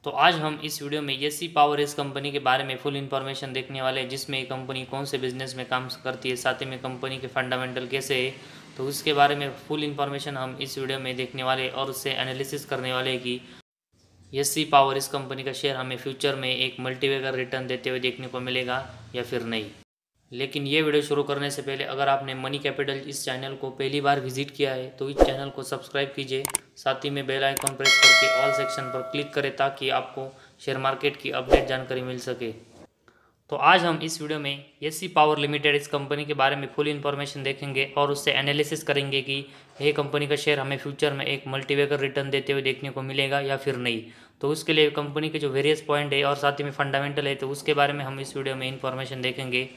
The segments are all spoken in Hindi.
तो आज हम इस वीडियो में एससी पावर इस कंपनी के बारे में फुल इन्फॉर्मेशन देखने वाले हैं, जिसमें ये कंपनी कौन से बिजनेस में काम करती है, साथ ही में कंपनी के फंडामेंटल कैसे है। तो उसके बारे में फुल इन्फॉर्मेशन हम इस वीडियो में देखने वाले और उससे एनालिसिस करने वाले हैं कि एससी पावर इस कंपनी का शेयर हमें फ्यूचर में एक मल्टीबैगर रिटर्न देते हुए देखने को मिलेगा या फिर नहीं। लेकिन ये वीडियो शुरू करने से पहले अगर आपने मनी कैपिटल इस चैनल को पहली बार विजिट किया है तो इस चैनल को सब्सक्राइब कीजिए, साथ ही में बेल आइकॉन प्रेस करके ऑल सेक्शन पर क्लिक करें ताकि आपको शेयर मार्केट की अपडेट जानकारी मिल सके। तो आज हम इस वीडियो में एससी पावर लिमिटेड इस कंपनी के बारे में फुल इन्फॉर्मेशन देखेंगे और उससे एनालिसिस करेंगे कि ये कंपनी का शेयर हमें फ्यूचर में एक मल्टीबैगर रिटर्न देते हुए देखने को मिलेगा या फिर नहीं। तो उसके लिए कंपनी के जो वेरियस पॉइंट है और साथ ही में फंडामेंटल है तो उसके बारे में हम इस वीडियो में इन्फॉर्मेशन देखेंगे।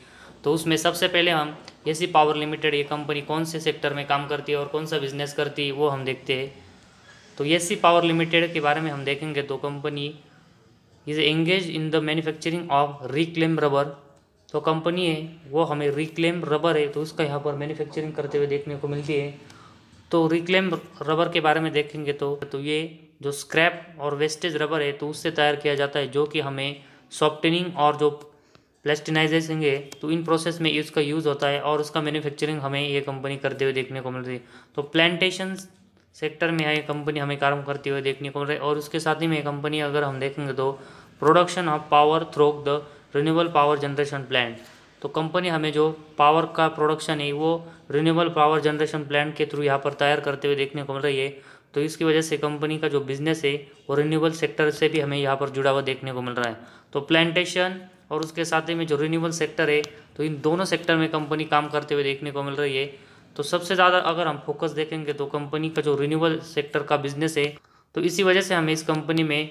तो उसमें सबसे पहले हम एससी पावर लिमिटेड ये कंपनी कौन से सेक्टर में काम करती है और कौन सा बिजनेस करती है वो हम देखते हैं। तो एससी पावर लिमिटेड के बारे में हम देखेंगे तो company is engage in the manufacturing of reclaim rubber. तो कंपनी है वो हमें रिक्लेम रबर है तो उसका यहाँ पर मैन्युफैक्चरिंग करते हुए देखने को मिलती है। तो रिक्लेम रबर के बारे में देखेंगे तो ये जो स्क्रैप और वेस्टेज रबर है तो उससे तैयार किया जाता है, जो कि हमें सॉफ्टनिंग और जो प्लास्टिनाइजेशन है तो इन प्रोसेस में इसका यूज़ होता है और उसका मैन्युफैक्चरिंग हमें ये कंपनी करते हुए देखने को मिल रही है। तो प्लांटेशन सेक्टर में ये कंपनी हमें काम करते हुए देखने को मिल रही है। और उसके साथ ही में कंपनी अगर हम देखेंगे तो production of power through the renewable power generation plant. तो कंपनी हमें जो पावर का प्रोडक्शन है वो रिन्यूएबल पावर जनरेशन प्लांट के थ्रू यहाँ पर तैयार करते हुए देखने को मिल रही है। तो इसकी वजह से कंपनी का जो बिजनेस है वो रिन्यूएबल सेक्टर से भी हमें यहाँ पर जुड़ा हुआ देखने को मिल रहा है। तो प्लांटेशन और उसके साथ ही में जो रिन्यूएबल सेक्टर है तो इन दोनों सेक्टर में कंपनी काम करते हुए देखने को मिल रही है। तो सबसे ज़्यादा अगर हम फोकस देखेंगे तो कंपनी का जो रिन्यूएबल सेक्टर का बिजनेस है तो इसी वजह से हमें इस कंपनी में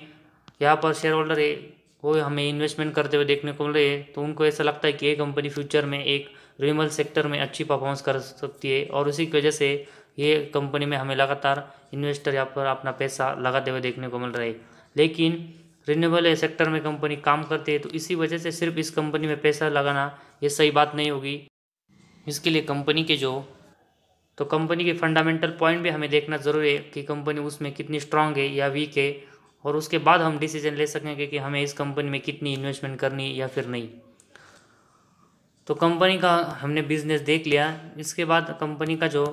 यहाँ पर शेयर होल्डर है वो हमें इन्वेस्टमेंट करते हुए देखने को मिल रही है। तो उनको ऐसा लगता है कि ये कंपनी फ्यूचर में एक रिन्यूएबल सेक्टर में अच्छी परफॉर्मेंस कर सकती है और उसी की वजह से ये कंपनी में हमें लगातार इन्वेस्टर यहाँ पर अपना पैसा लगाते हुए देखने को मिल रहा है। लेकिन रिन्यूएबल सेक्टर में कंपनी काम करती है तो इसी वजह से सिर्फ इस कंपनी में पैसा लगाना ये सही बात नहीं होगी। इसके लिए कंपनी के कंपनी के फंडामेंटल पॉइंट भी हमें देखना ज़रूरी है कि कंपनी उसमें कितनी स्ट्रांग है या वीक है, और उसके बाद हम डिसीजन ले सकेंगे कि हमें इस कंपनी में कितनी इन्वेस्टमेंट करनी है या फिर नहीं। तो कंपनी का हमने बिजनेस देख लिया। इसके बाद कंपनी का जो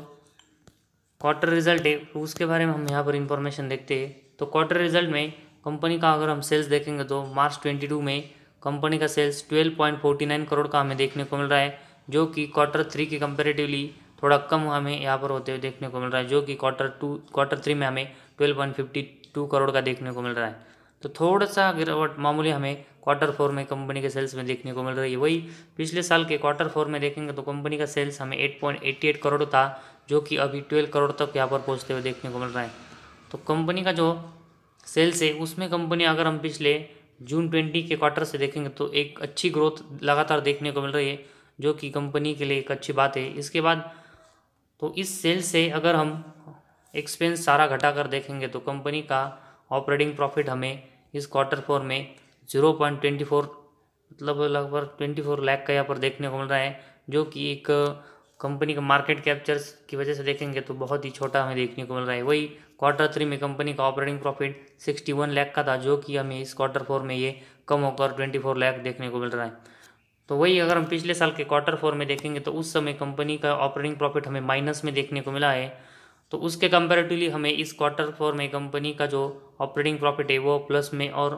क्वार्टर रिजल्ट है उसके बारे में हम यहाँ पर इंफॉर्मेशन देखते हैं। तो क्वार्टर रिजल्ट में कंपनी का अगर हम सेल्स देखेंगे तो मार्च 22 में कंपनी का सेल्स 12.49 करोड़ का हमें देखने को मिल रहा है, जो कि क्वार्टर 3 की कंपेरेटिवली थोड़ा कम हमें यहाँ पर होते हुए देखने को मिल रहा है, जो कि क्वार्टर 3 में हमें 12.52 करोड़ का देखने को मिल रहा है। तो थोड़ा सा गिरावट मामूली हमें क्वार्टर 4 में कंपनी के सेल्स में देखने को मिल रही है। वही पिछले साल के क्वार्टर 4 में देखेंगे तो कंपनी का सेल्स हमें 8.88 करोड़ था, जो कि अभी 12 करोड़ तक यहाँ पर पहुँचते हुए देखने को मिल रहा है। तो कंपनी का जो सेल्स है उसमें कंपनी अगर हम पिछले जून 20 के क्वार्टर से देखेंगे तो एक अच्छी ग्रोथ लगातार देखने को मिल रही है, जो कि कंपनी के लिए एक अच्छी बात है। इसके बाद तो इस सेल्स से अगर हम एक्सपेंस सारा घटा कर देखेंगे तो कंपनी का ऑपरेटिंग प्रॉफिट हमें इस क्वार्टर 4 में 0.24 मतलब लगभग 24 लाख का यहाँ पर देखने को मिल रहा है, जो कि एक कंपनी का मार्केट कैप्चर्स की वजह से देखेंगे तो बहुत ही छोटा हमें देखने को मिल रहा है। वही क्वार्टर 3 में कंपनी का ऑपरेटिंग प्रॉफिट 61 लाख का था, जो कि हमें इस क्वार्टर 4 में ये कम होकर 24 लाख देखने को मिल रहा है। तो वही अगर हम पिछले साल के क्वार्टर 4 में देखेंगे तो उस समय कंपनी का ऑपरेटिंग प्रॉफिट हमें माइनस में देखने को मिला है। तो उसके कंपैरेटिवली हमें इस क्वार्टर 4 में कंपनी का जो ऑपरेटिंग प्रॉफिट है वो प्लस में और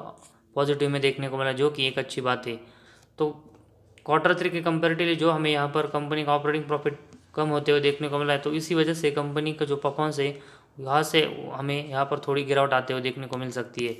पॉजिटिव में देखने को मिला, जो कि एक अच्छी बात है। तो क्वार्टर 3 के कंपैरेटिवली जो हमें यहाँ पर कंपनी का ऑपरेटिंग प्रॉफिट कम होते हुए देखने को मिला है, तो इसी वजह से कंपनी का जो परफॉर्मेंस है यहाँ से हमें यहाँ पर थोड़ी गिरावट आते हुए देखने को मिल सकती है।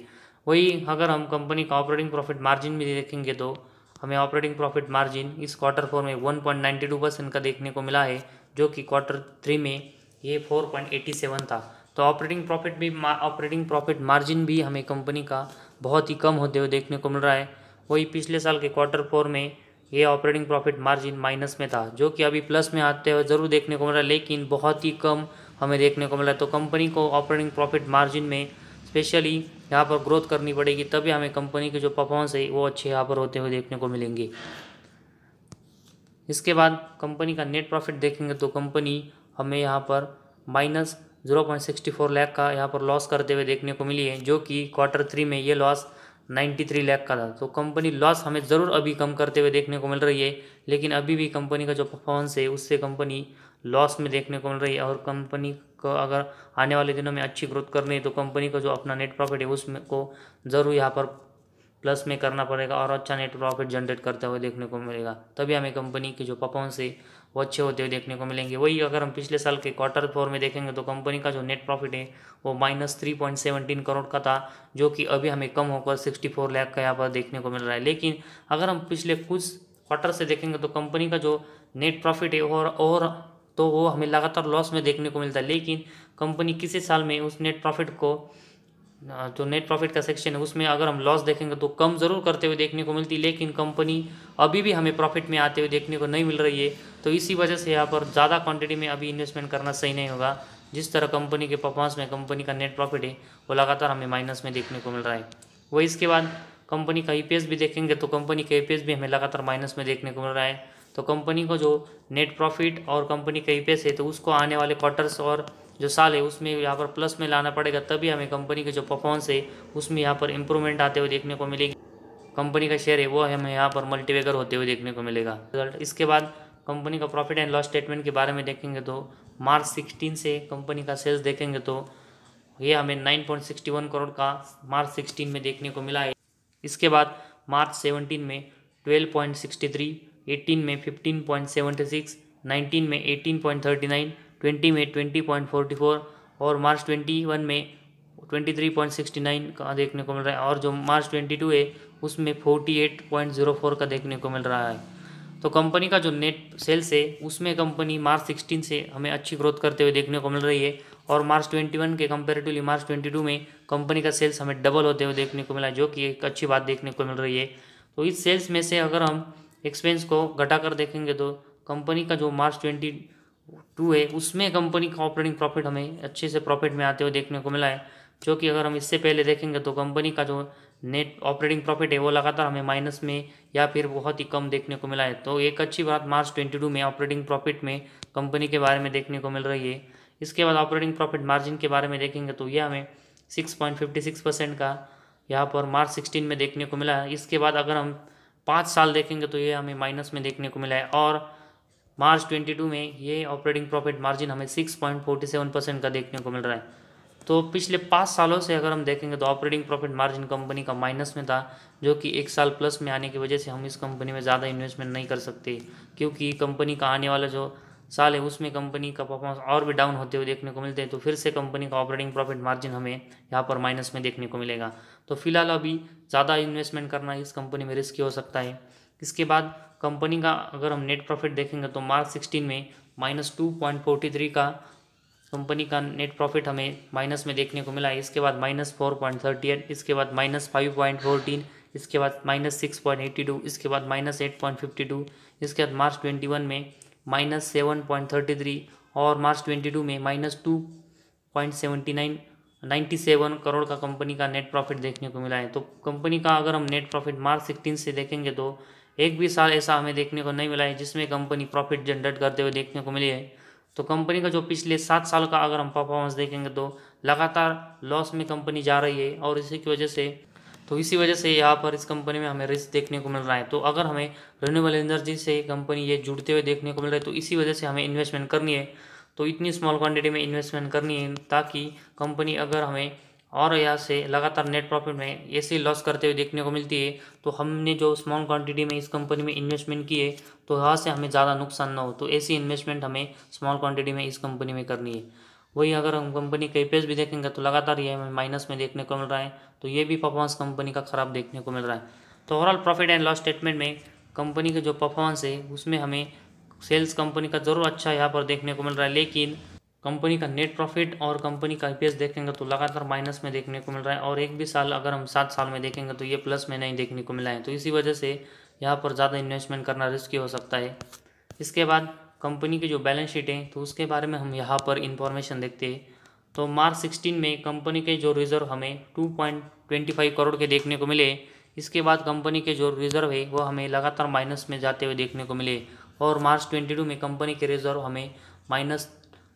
वही अगर हम कंपनी का ऑपरेटिंग प्रॉफिट मार्जिन भी देखेंगे तो हमें ऑपरेटिंग प्रॉफिट मार्जिन इस क्वार्टर 4 में 1.92% का देखने को मिला है, जो कि क्वार्टर 3 में ये 4.87 था। तो ऑपरेटिंग प्रॉफिट मार्जिन भी हमें कंपनी का बहुत ही कम होते हुए देखने को मिल रहा है। वही पिछले साल के क्वार्टर 4 में ये ऑपरेटिंग प्रॉफिट मार्जिन माइनस में था, जो कि अभी प्लस में आते हुए ज़रूर देखने को मिल रहा है, लेकिन बहुत ही कम हमें देखने को मिल रहा है। तो कंपनी को ऑपरेटिंग प्रॉफिट मार्जिन में स्पेशली यहाँ पर ग्रोथ करनी पड़ेगी, तभी हमें कंपनी के जो परफॉर्मेंस है वो अच्छे यहाँ पर होते हुए देखने को मिलेंगे। इसके बाद कंपनी का नेट प्रॉफिट देखेंगे तो कंपनी हमें यहाँ पर 0.64 लाख का यहाँ पर लॉस करते हुए देखने को मिली है, जो कि Q3 में ये लॉस 93 लाख का था। तो कंपनी लॉस हमें ज़रूर अभी कम करते हुए देखने को मिल रही है, लेकिन अभी भी कंपनी का जो परफॉर्मेंस है उससे कंपनी लॉस में देखने को मिल रही है। और कंपनी को अगर आने वाले दिनों में अच्छी ग्रोथ करनी है तो कंपनी का जो अपना नेट प्रॉफिट है उसमें को ज़रूर यहाँ पर प्लस में करना पड़ेगा और अच्छा नेट प्रॉफिट जनरेट करते हुए देखने को मिलेगा, तभी हमें कंपनी की जो परफॉर्मेंस है वो अच्छे होते हुए देखने को मिलेंगे। वही अगर हम पिछले साल के Q4 में देखेंगे तो कंपनी का जो नेट प्रॉफिट है वो -3.17 करोड़ का था, जो कि अभी हमें कम होकर 64 लाख का यहाँ पर देखने को मिल रहा है। लेकिन अगर हम पिछले कुछ क्वार्टर से देखेंगे तो कंपनी का जो नेट प्रॉफिट है और तो वो हमें लगातार लॉस में देखने को मिलता है। लेकिन कंपनी किसी साल में उस नेट प्रॉफिट को, जो नेट प्रॉफिट का सेक्शन है उसमें अगर हम लॉस देखेंगे तो कम ज़रूर करते हुए देखने को मिलती है, लेकिन कंपनी अभी भी हमें प्रॉफिट में आते हुए देखने को नहीं मिल रही है। तो इसी वजह से यहाँ पर ज़्यादा क्वांटिटी में अभी इन्वेस्टमेंट करना सही नहीं होगा। जिस तरह कंपनी के परफॉर्मेंस में कंपनी का नेट प्रॉफिट है वो लगातार हमें माइनस में देखने को मिल रहा है। वही इसके बाद कंपनी का EPS भी देखेंगे तो कंपनी का EPS भी हमें लगातार माइनस में देखने को मिल रहा है। तो कंपनी को जो नेट प्रॉफिट और कंपनी का EPS है तो उसको आने वाले क्वार्टर्स और जो साल है उसमें यहाँ पर प्लस में लाना पड़ेगा, तभी हमें कंपनी के जो परफॉर्मेंस है उसमें यहाँ पर इंप्रूवमेंट आते हुए देखने को मिलेगी। कंपनी का शेयर है वो हमें यहाँ पर मल्टीबैगर होते हुए देखने को मिलेगा रिजल्ट। इसके बाद कंपनी का प्रॉफिट एंड लॉस स्टेटमेंट के बारे में देखेंगे तो मार्च 16 से कंपनी का सेल्स देखेंगे तो ये हमें 9.61 करोड़ का मार्च 16 में देखने को मिला है। इसके बाद मार्च 17 में 12.63, 18 में 15.76, 19 में 18.39, 20 में 20.44 और मार्च 21 में 23.69 का देखने को मिल रहा है। और जो मार्च 22 है उसमें 48.04 का देखने को मिल रहा है। तो कंपनी का जो नेट सेल्स है उसमें कंपनी मार्च 16 से हमें अच्छी ग्रोथ करते हुए देखने को मिल रही है, और मार्च 21 के कंपेरेटिवली मार्च 22 में कंपनी का सेल्स हमें डबल होते हुए देखने को मिला है, जो कि एक अच्छी बात देखने को मिल रही है। तो इस सेल्स में से अगर हम एक्सपेंस को घटाकर देखेंगे तो कंपनी का जो मार्च 22 है उसमें कंपनी का ऑपरेटिंग प्रॉफिट हमें अच्छे से प्रॉफिट में आते हुए देखने को मिला है, जो कि अगर हम इससे पहले देखेंगे तो कंपनी का जो नेट ऑपरेटिंग प्रॉफिट है वो लगातार हमें माइनस में या फिर बहुत ही कम देखने को मिला है। तो एक अच्छी बात मार्च 22 में ऑपरेटिंग प्रॉफिट में कंपनी के बारे में देखने को मिल रही है। इसके बाद ऑपरेटिंग प्रॉफिट मार्जिन के बारे में देखेंगे तो यह हमें 6.56% का यहाँ पर मार्च 16 में देखने को मिला है। इसके बाद अगर हम 5 साल देखेंगे तो ये हमें माइनस में देखने को मिला है, और मार्च 22 में ये ऑपरेटिंग प्रॉफिट मार्जिन हमें 6.47% का देखने को मिल रहा है। तो पिछले 5 सालों से अगर हम देखेंगे तो ऑपरेटिंग प्रॉफिट मार्जिन कंपनी का माइनस में था, जो कि 1 साल प्लस में आने की वजह से हम इस कंपनी में ज़्यादा इन्वेस्टमेंट नहीं कर सकते, क्योंकि कंपनी का आने वाला जो साल है उसमें कंपनी का परफॉर्मेंस और भी डाउन होते हुए देखने को मिलते हैं। तो फिर से कंपनी का ऑपरेटिंग प्रॉफिट मार्जिन हमें यहाँ पर माइनस में देखने को मिलेगा। तो फिलहाल अभी ज़्यादा इन्वेस्टमेंट करना इस कंपनी में रिस्की हो सकता है। इसके बाद कंपनी का अगर हम नेट प्रॉफिट देखेंगे तो मार्च 16 में -2.43 का कंपनी का नेट प्रॉफिट हमें माइनस में देखने को मिला है। इसके बाद -4.38, इसके बाद -5.14, इसके बाद -6.82, इसके बाद -8.52, इसके बाद मार्च 21 में -7.33 और मार्च 22 में -2.97 97 करोड़ का कंपनी का नेट प्रॉफिट देखने को मिला है। तो कंपनी का अगर हम नेट प्रॉफिट मार्च 16 से देखेंगे तो एक भी साल ऐसा हमें देखने को नहीं मिला है जिसमें कंपनी प्रॉफिट जनरेट करते हुए देखने को मिली है। तो कंपनी का जो पिछले 7 साल का अगर हम परफॉर्मेंस देखेंगे तो लगातार लॉस में कंपनी जा रही है, और इसी वजह से यहाँ पर इस कंपनी में हमें रिस्क देखने को मिल रहा है। तो अगर हमें रिन्यूएबल एनर्जी से कंपनी ये जुड़ते हुए देखने को मिल रहा है तो इसी वजह से हमें इन्वेस्टमेंट करनी है। तो इतनी स्मॉल क्वांटिटी में इन्वेस्टमेंट करनी है ताकि कंपनी अगर हमें और यहाँ से लगातार नेट प्रॉफिट में ऐसे लॉस करते हुए देखने को मिलती है तो हमने जो स्मॉल क्वांटिटी में इस कंपनी में इन्वेस्टमेंट की है तो यहाँ से हमें ज़्यादा नुकसान ना हो, तो ऐसी इन्वेस्टमेंट हमें स्मॉल क्वांटिटी में इस कंपनी में करनी है। वही अगर हम कंपनी का EPS भी देखेंगे तो लगातार ये हमें माइनस में देखने को मिल रहा है, तो ये भी परफॉर्मेंस कंपनी का ख़राब देखने को मिल रहा है। तो overall profit and loss statement में कंपनी के जो परफॉर्मेंस है उसमें हमें सेल्स कंपनी का ज़रूर अच्छा यहाँ पर देखने को मिल रहा है, लेकिन कंपनी का नेट प्रॉफिट और कंपनी का EPS देखेंगे तो लगातार माइनस में देखने को मिल रहा है, और एक भी साल अगर हम 7 साल में देखेंगे तो ये प्लस में नहीं देखने को मिला है। तो इसी वजह से यहाँ पर ज़्यादा इन्वेस्टमेंट करना रिस्की हो सकता है। इसके बाद कंपनी की जो बैलेंस शीट है तो उसके बारे में हम यहाँ पर इंफॉर्मेशन देखते हैं। तो मार्च 16 में कंपनी के जो रिजर्व हमें 2.25 करोड़ के देखने को मिले। इसके बाद कंपनी के जो रिजर्व है वो हमें लगातार माइनस में जाते हुए देखने को मिले, और मार्च 22 में कंपनी के रिजर्व हमें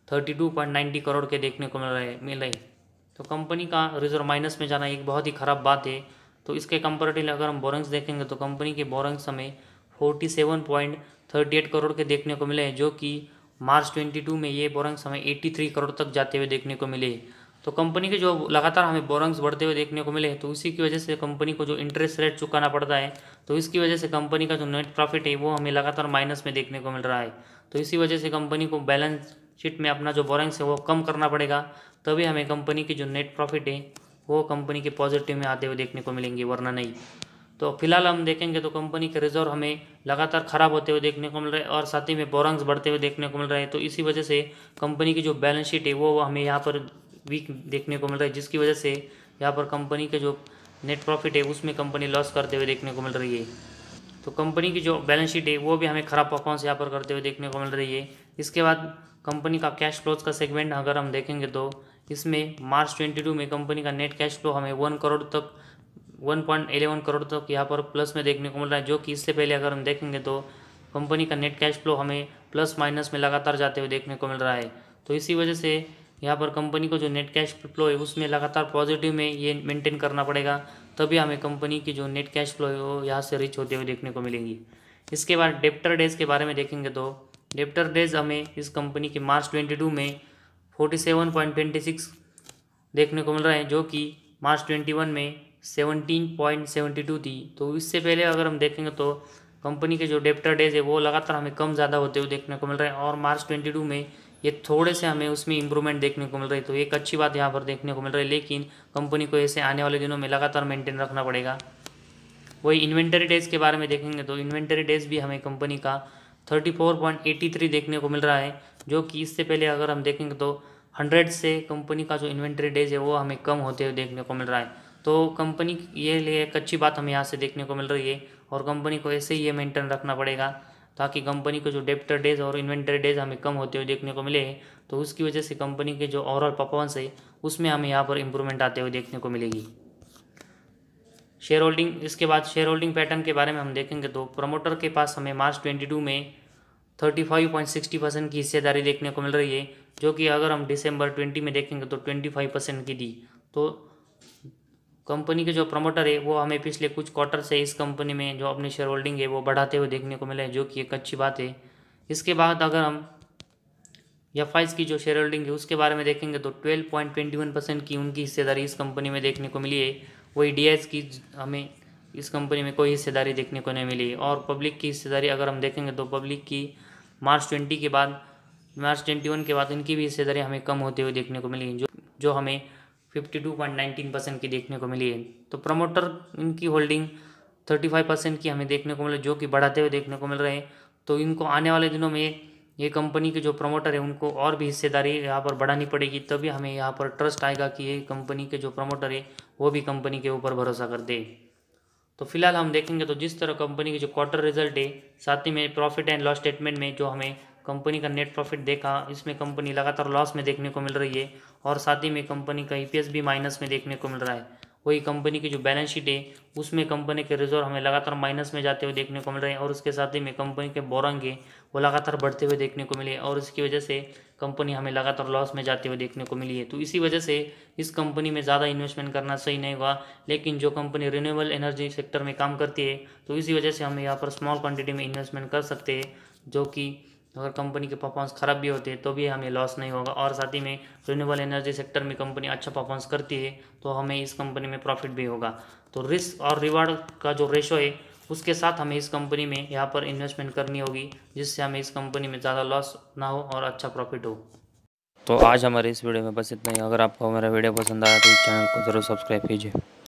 32.90 करोड़ के देखने को मिल रहे। तो कंपनी का रिजर्व माइनस में जाना एक बहुत ही ख़राब बात है। तो इसके कंपेरेटिवली अगर हम बोरेंग्स देखेंगे तो कंपनी के बोरेंग्स हमें 47.38 करोड़ के देखने को मिले हैं, जो कि मार्च 22 में ये बोरेंग्स हमें 83 करोड़ तक जाते हुए देखने को मिले। तो कंपनी के जो लगातार हमें बोरेंग्स बढ़ते हुए देखने को मिले, तो इसी की वजह से कंपनी को जो इंटरेस्ट रेट चुकाना पड़ता है, तो इसकी वजह से कंपनी का जो नेट प्रॉफिट है वो हमें लगातार माइनस में देखने को मिल रहा है। तो इसी वजह से कंपनी को बैलेंस शीट में अपना जो बोरेंग्स है वो कम करना पड़ेगा, तभी हमें कंपनी की जो नेट प्रॉफिट है वो कंपनी के पॉजिटिव में आते हुए देखने को मिलेंगे, वरना नहीं। तो फिलहाल हम देखेंगे तो कंपनी के रिजर्व हमें लगातार ख़राब होते हुए देखने को मिल रहे हैं और साथ ही में बोरेंग्स बढ़ते हुए देखने को मिल रहे हैं। तो इसी वजह से कंपनी की जो बैलेंस शीट है वो हमें यहाँ पर वीक देखने को मिल रहा है, जिसकी वजह से यहाँ पर कंपनी के जो नेट प्रॉफिट है उसमें कंपनी लॉस करते हुए देखने को मिल रही है। तो कंपनी की जो बैलेंस शीट है वो भी हमें ख़राब परफॉर्मेंस यहाँ पर करते हुए देखने को मिल रही है। इसके बाद कंपनी का कैश फ्लोज का सेगमेंट अगर हम देखेंगे तो इसमें मार्च 22 में कंपनी का नेट कैश फ्लो हमें 1.11 करोड़ तक यहाँ पर प्लस में देखने को मिल रहा है, जो कि इससे पहले अगर हम देखेंगे तो कंपनी का नेट कैश फ्लो हमें प्लस माइनस में लगातार जाते हुए देखने को मिल रहा है। तो इसी वजह से यहाँ पर कंपनी को जो नेट कैश फ्लो है उसमें लगातार पॉजिटिव में ये मेंटेन करना पड़ेगा, तभी हमें कंपनी की जो नेट कैश फ्लो है वो यहाँ से रीच होते हुए देखने को मिलेंगी। इसके बाद डेप्टर डेज के बारे में देखेंगे तो डेप्टर डेज हमें इस कंपनी की मार्च 22 में 47.26 देखने को मिल रहा है, जो कि मार्च 21 में 17.72 थी। तो इससे पहले अगर हम देखेंगे तो कंपनी के जो डेप्टर डेज है वो लगातार हमें कम ज़्यादा होते हुए देखने को मिल रहे हैं और मार्च 22 में ये थोड़े से हमें उसमें इंप्रूवमेंट देखने को मिल रही है। तो एक अच्छी बात यहाँ पर देखने को मिल रही है, लेकिन कंपनी को ऐसे आने वाले दिनों में लगातार मेंटेन रखना पड़ेगा। वही इन्वेंटरी डेज के बारे में देखेंगे तो इन्वेंटरी डेज भी हमें कंपनी का 34.83 देखने को मिल रहा है, जो कि इससे पहले अगर हम देखेंगे तो 100 से कंपनी का जो इन्वेंटरी डेज है वो हमें कम होते हुए देखने को मिल रहा है। तो कंपनी ये लिए एक अच्छी बात हमें यहाँ से देखने को मिल रही है और कंपनी को ऐसे ही ये मेंटेन रखना पड़ेगा, ताकि कंपनी को जो डेप्टर डेज और इन्वेंटरी डेज हमें कम होते हुए देखने को मिले। तो उसकी वजह से कंपनी के जो ओवरऑल परफॉर्मेंस है उसमें हमें यहाँ पर इम्प्रूवमेंट आते हुए देखने को मिलेगी। शेयर होल्डिंग, इसके बाद शेयर होल्डिंग पैटर्न के बारे में हम देखेंगे तो प्रमोटर के पास हमें मार्च 22 में 35.60% की हिस्सेदारी देखने को मिल रही है, जो कि अगर हम दिसंबर 20 में देखेंगे तो 25% की थी। तो कंपनी के जो प्रमोटर है वो हमें पिछले कुछ क्वार्टर से इस कंपनी में जो अपनी शेयर होल्डिंग है वो बढ़ाते हुए देखने को मिला है, जो कि एक अच्छी बात है। इसके बाद अगर हम एफआईज की जो शेयर होल्डिंग है उसके बारे में देखेंगे तो 12.21% की उनकी हिस्सेदारी इस कंपनी में देखने को मिली है। वही डीआईएस की हमें इस कंपनी में कोई हिस्सेदारी देखने को नहीं मिली। और पब्लिक की हिस्सेदारी अगर हम देखेंगे तो पब्लिक की मार्च 21 के बाद इनकी भी हिस्सेदारी हमें कम होते हुए देखने को मिली, जो हमें 52.19% की देखने को मिली है। तो प्रमोटर इनकी होल्डिंग 35% की हमें देखने को मिले, जो कि बढ़ाते हुए देखने को मिल रहे हैं। तो इनको आने वाले दिनों में ये कंपनी के जो प्रमोटर है उनको और भी हिस्सेदारी यहाँ पर बढ़ानी पड़ेगी, तभी हमें यहाँ पर ट्रस्ट आएगा कि ये कंपनी के जो प्रमोटर है वो भी कंपनी के ऊपर भरोसा करते हैं। तो फिलहाल हम देखेंगे तो जिस तरह कंपनी के जो क्वार्टर रिजल्ट है, साथ ही में प्रॉफिट एंड लॉस स्टेटमेंट में जो हमें कंपनी का नेट प्रॉफिट देखा, इसमें कंपनी लगातार लॉस में देखने को मिल रही है और साथ ही में कंपनी का ईपीएस भी माइनस में देखने को मिल रहा है। वही कंपनी की जो बैलेंस शीट है उसमें कंपनी के रिजर्व हमें लगातार माइनस में जाते हुए देखने को मिल रहे हैं और उसके साथ ही में कंपनी के बोरंग है वो लगातार बढ़ते हुए देखने को मिले और इसकी वजह से कंपनी हमें लगातार लॉस में जाते हुए देखने को मिली है। तो इसी वजह से इस कंपनी में ज़्यादा इन्वेस्टमेंट करना सही नहीं हुआ, लेकिन जो कंपनी रिन्यूएबल एनर्जी सेक्टर में काम करती है तो इसी वजह से हम यहाँ पर स्मॉल क्वांटिटी में इन्वेस्टमेंट कर सकते हैं, जो कि अगर कंपनी के परफॉर्मेंस ख़राब भी होते हैं तो भी हमें लॉस नहीं होगा। और साथ ही में रिन्यूएबल एनर्जी सेक्टर में कंपनी अच्छा परफॉर्मेंस करती है तो हमें इस कंपनी में प्रॉफिट भी होगा। तो रिस्क और रिवार्ड का जो रेशो है उसके साथ हमें इस कंपनी में यहाँ पर इन्वेस्टमेंट करनी होगी, जिससे हमें इस कंपनी में ज़्यादा लॉस ना हो और अच्छा प्रॉफिट हो। तो आज हमारे इस वीडियो में बस इतना ही। अगर आपको हमारा वीडियो पसंद आया तो इस चैनल को ज़रूर सब्सक्राइब कीजिए।